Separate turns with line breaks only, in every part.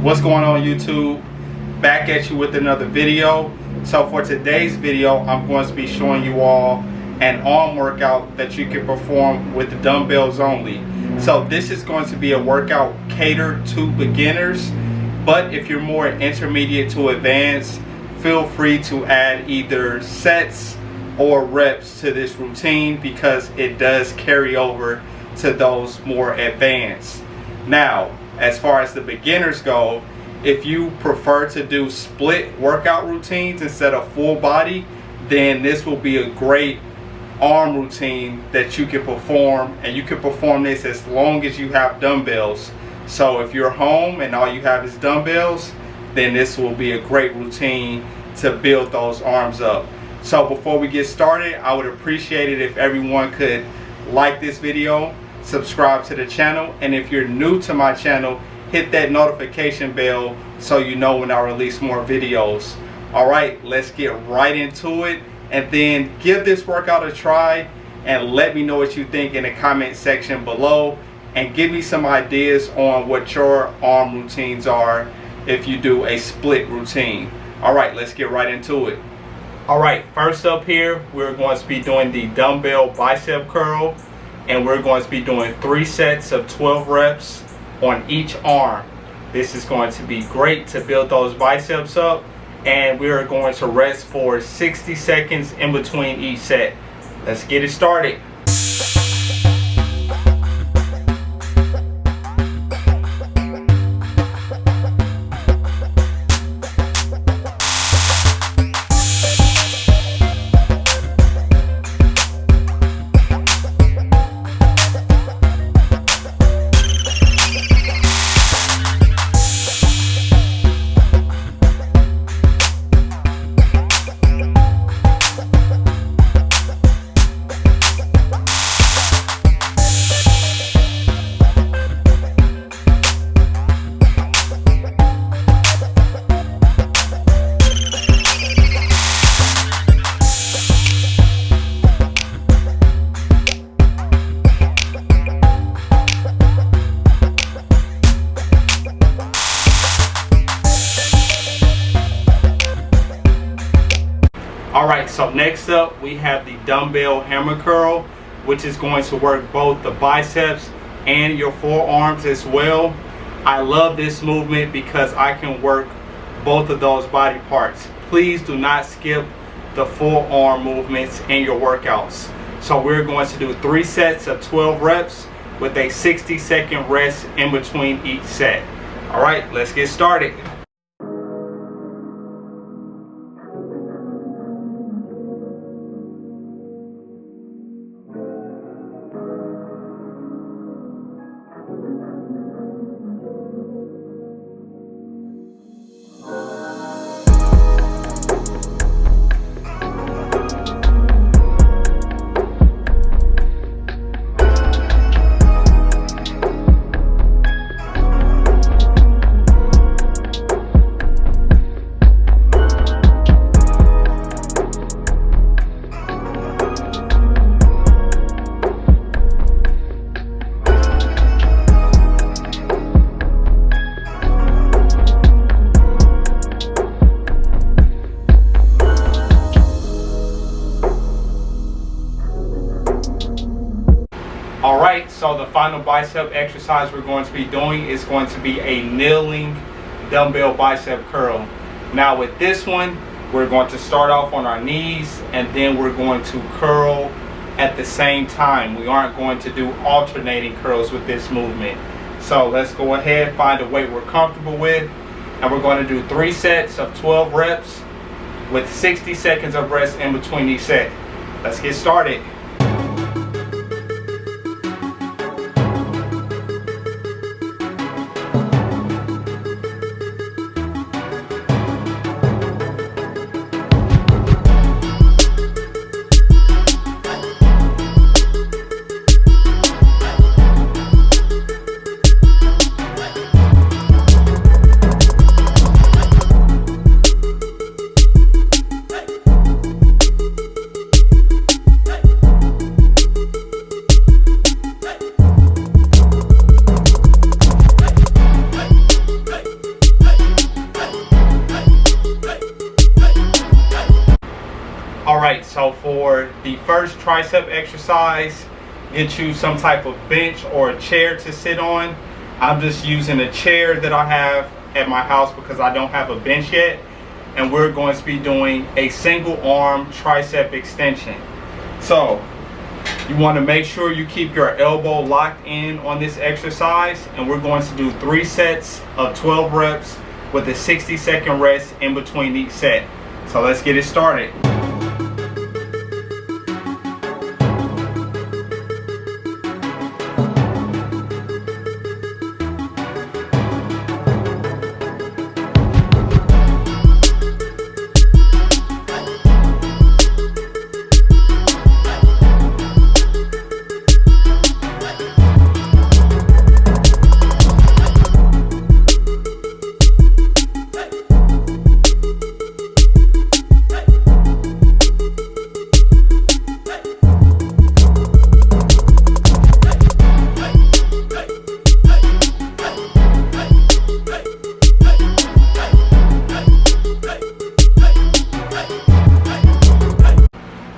What's going on, YouTube? Back at you with another video. So for today's video, I'm going to be showing you all an arm workout that you can perform with the dumbbells only. So this is going to be a workout catered to beginners, but if you're more intermediate to advanced, feel free to add either sets or reps to this routine because it does carry over to those more advanced. Now, as far as the beginners go, if you prefer to do split workout routines instead of full body, then this will be a great arm routine that you can perform, and you can perform this as long as you have dumbbells. So if you're home and all you have is dumbbells, then this will be a great routine to build those arms up. So before we get started, I would appreciate it if everyone could like this video, subscribe to the channel, and if you're new to my channel, hit that notification bell so you know when I release more videos. Alright, let's get right into it, and then give this workout a try and let me know what you think in the comment section below, and give me some ideas on what your arm routines are if you do a split routine. Alright, let's get right into it. Alright, first up here, we're going to be doing the dumbbell bicep curl, and we're going to be doing 3 sets of 12 reps on each arm. This is going to be great to build those biceps up, and we are going to rest for 60 seconds in between each set. Let's get it started. Alright, so next up we have the dumbbell hammer curl, which is going to work both the biceps and your forearms as well. I love this movement because I can work both of those body parts. Please do not skip the forearm movements in your workouts. So we're going to do 3 sets of 12 reps with a 60-second rest in between each set. Alright, let's get started. Alright, so the final bicep exercise we're going to be doing is going to be a kneeling dumbbell bicep curl. Now with this one, we're going to start off on our knees and then we're going to curl at the same time. We aren't going to do alternating curls with this movement. So let's go ahead, find a weight we're comfortable with, and we're going to do 3 sets of 12 reps with 60 seconds of rest in between each set. Let's get started. for the first tricep exercise, get you some type of bench or a chair to sit on. I'm just using a chair that I have at my house because I don't have a bench yet. And we're going to be doing a single arm tricep extension. So you want to make sure you keep your elbow locked in on this exercise, and we're going to do 3 sets of 12 reps with a 60-second rest in between each set. So let's get it started.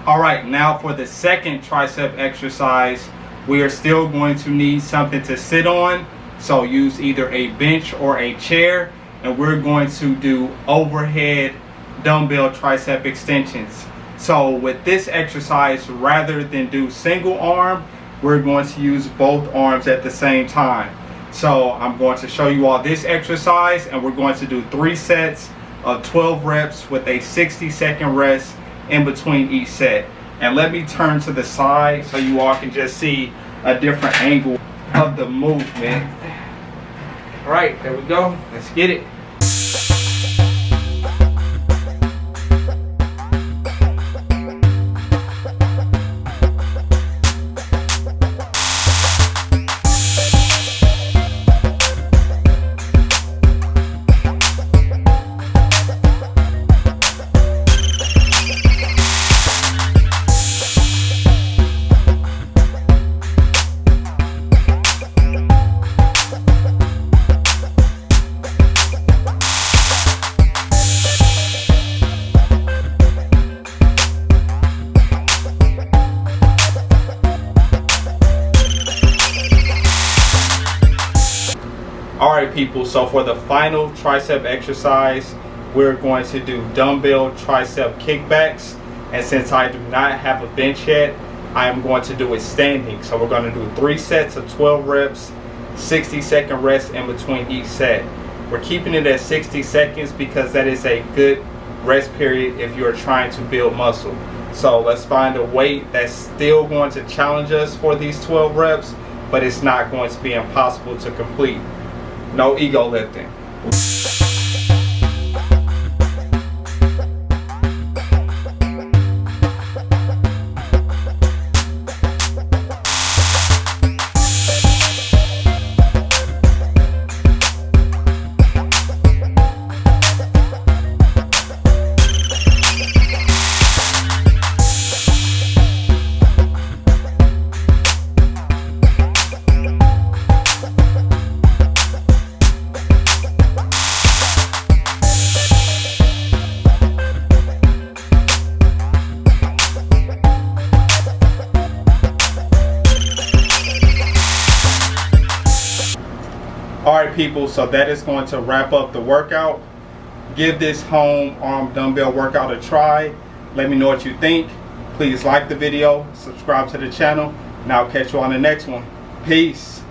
Alright, now for the second tricep exercise, we are still going to need something to sit on. So use either a bench or a chair, and we're going to do overhead dumbbell tricep extensions. So with this exercise, rather than do single arm, we're going to use both arms at the same time. So I'm going to show you all this exercise, and we're going to do 3 sets of 12 reps with a 60-second rest in between each set. And let me turn to the side so you all can just see a different angle of the movement. All right, there we go. Let's get it. Alright people, so for the final tricep exercise, we're going to do dumbbell tricep kickbacks. And since I do not have a bench yet, I am going to do it standing. So we're going to do 3 sets of 12 reps, 60-second rest in between each set. We're keeping it at 60 seconds because that is a good rest period if you're trying to build muscle. So let's find a weight that's still going to challenge us for these 12 reps, but it's not going to be impossible to complete. No ego lifting. Alright people, so that is going to wrap up the workout. Give this home arm dumbbell workout a try. Let me know what you think. Please like the video, subscribe to the channel, and I'll catch you on the next one. Peace.